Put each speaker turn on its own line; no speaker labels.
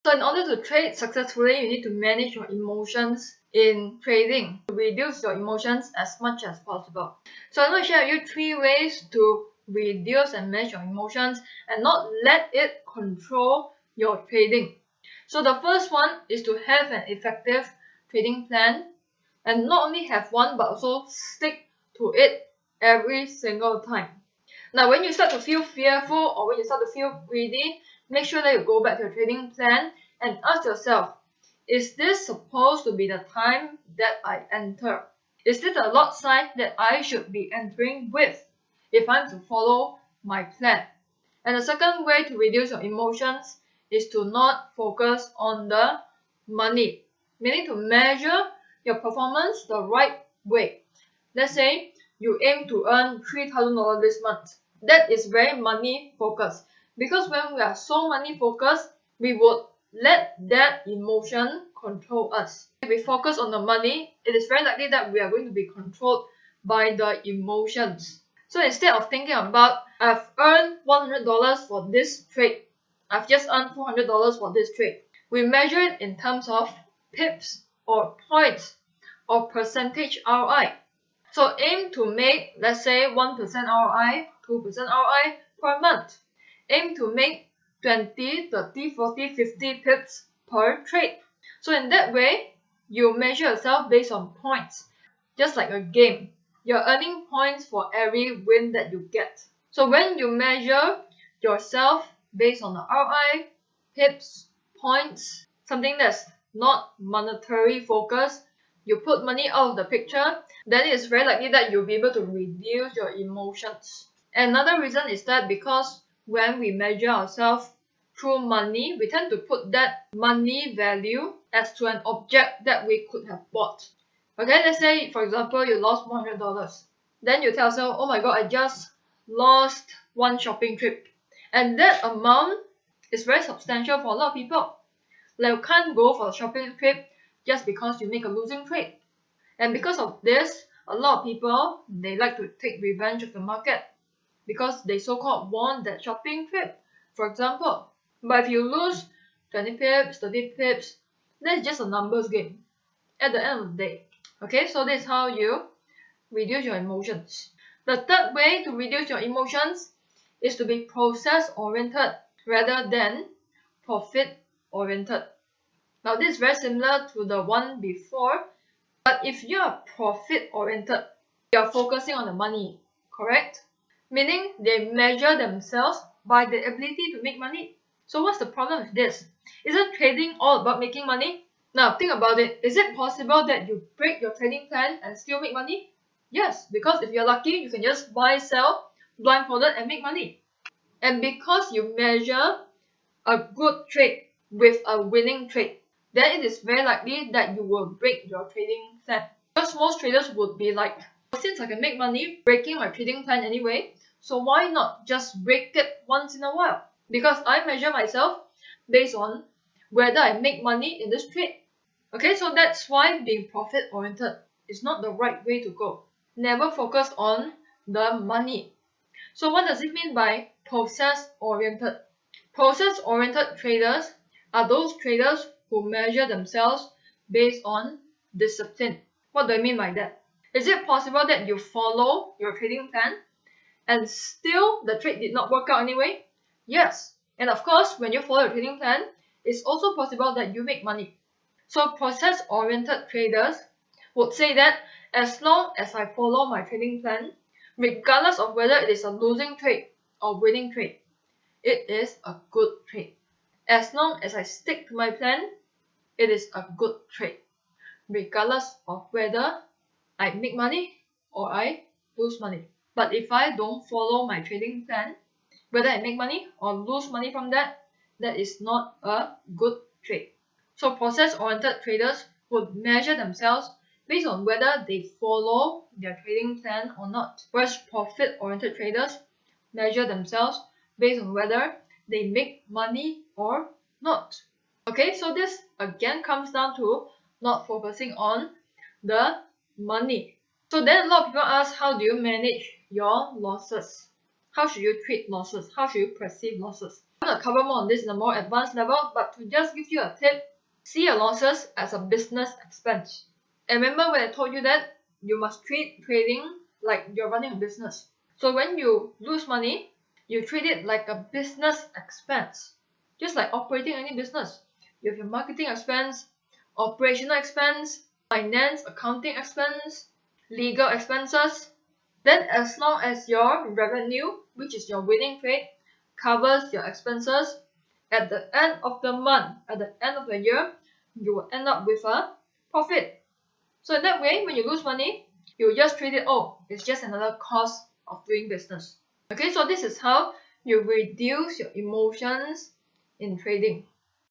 So in order to trade successfully, you need to manage your emotions in trading. Reduce your emotions as much as possible. So I'm going to share with you 3 ways to reduce and manage your emotions and not let it control your trading. So the first one is to have an effective trading plan, and not only have one but also stick to it every single time. Now when you start to feel fearful or when you start to feel greedy, make sure that you go back to your trading plan and ask yourself, is this supposed to be the time that I enter? Is this a lot size that I should be entering with if I'm to follow my plan? And the second way to reduce your emotions is to not focus on the money, meaning to measure your performance the right way. Let's say you aim to earn $3,000 this month. That is very money focused, because when we are so money focused, we would let that emotion control us. If we focus on the money, it is very likely that we are going to be controlled by the emotions. So instead of thinking about, I've earned $100 for this trade, I've just earned $400 for this trade, we measure it in terms of pips or points or percentage ROI. So aim to make, let's say, 1% ROI, 2% ROI per month. Aim to make 20, 30, 40, 50 pips per trade. So in that way, you measure yourself based on points. Just like a game, you're earning points for every win that you get. So when you measure yourself based on the ROI, pips, points, something that's not monetary focused, you put money out of the picture, then it's very likely that you'll be able to reduce your emotions. Another reason is that because when we measure ourselves through money, we tend to put that money value as to an object that we could have bought. Okay, let's say, for example, you lost $100. Then you tell yourself, oh my god, I just lost one shopping trip. And that amount is very substantial for a lot of people. Like, you can't go for a shopping trip just because you make a losing trade. And because of this, a lot of people, they like to take revenge of the market because they so-called won that shopping trip, for example. But if you lose 20 pips, 30 pips, that's just a numbers game at the end of the day. Okay, so this is how you reduce your emotions. The third way to reduce your emotions is to be process-oriented rather than profit-oriented. Now this is very similar to the one before, but if you are profit-oriented, you are focusing on the money, correct? Meaning they measure themselves by the ability to make money. So what's the problem with this? Isn't trading all about making money? Now think about it. Is it possible that you break your trading plan and still make money? Yes, because if you're lucky, you can just buy, sell, blindfolded and make money. And because you measure a good trade with a winning trade, then it is very likely that you will break your trading plan. Because most traders would be like, since I can make money breaking my trading plan anyway, so why not just break it once in a while? Because I measure myself based on whether I make money in this trade. Okay, so that's why being profit-oriented is not the right way to go. Never focus on the money. So what does it mean by process-oriented? Process-oriented traders are those traders who measure themselves based on discipline. What do I mean by that? Is it possible that you follow your trading plan and still the trade did not work out anyway? Yes. And of course, when you follow your trading plan, it's also possible that you make money. So process-oriented traders would say that as long as I follow my trading plan, regardless of whether it is a losing trade or winning trade, it is a good trade. As long as I stick to my plan, it is a good trade, regardless of whether I make money or I lose money. But if I don't follow my trading plan, whether I make money or lose money from that, that is not a good trade. So process-oriented traders would measure themselves based on whether they follow their trading plan or not. Whereas profit-oriented traders measure themselves based on whether they make money or not. Okay, so this again comes down to not focusing on the money. So then a lot of people ask, how do you manage your losses? How should you treat losses? How should you perceive losses? I'm going to cover more on this in a more advanced level, but to just give you a tip, see your losses as a business expense. And remember when I told you that you must treat trading like you're running a business. So when you lose money, you treat it like a business expense. Just like operating any business. You have your marketing expense, operational expense, finance, accounting expense, legal expenses. Then as long as your revenue, which is your winning trade, covers your expenses, at the end of the month, at the end of the year, you will end up with a profit. So in that way, when you lose money, you just treat it, oh, it's just another cost of doing business. Okay, so this is how you reduce your emotions in trading.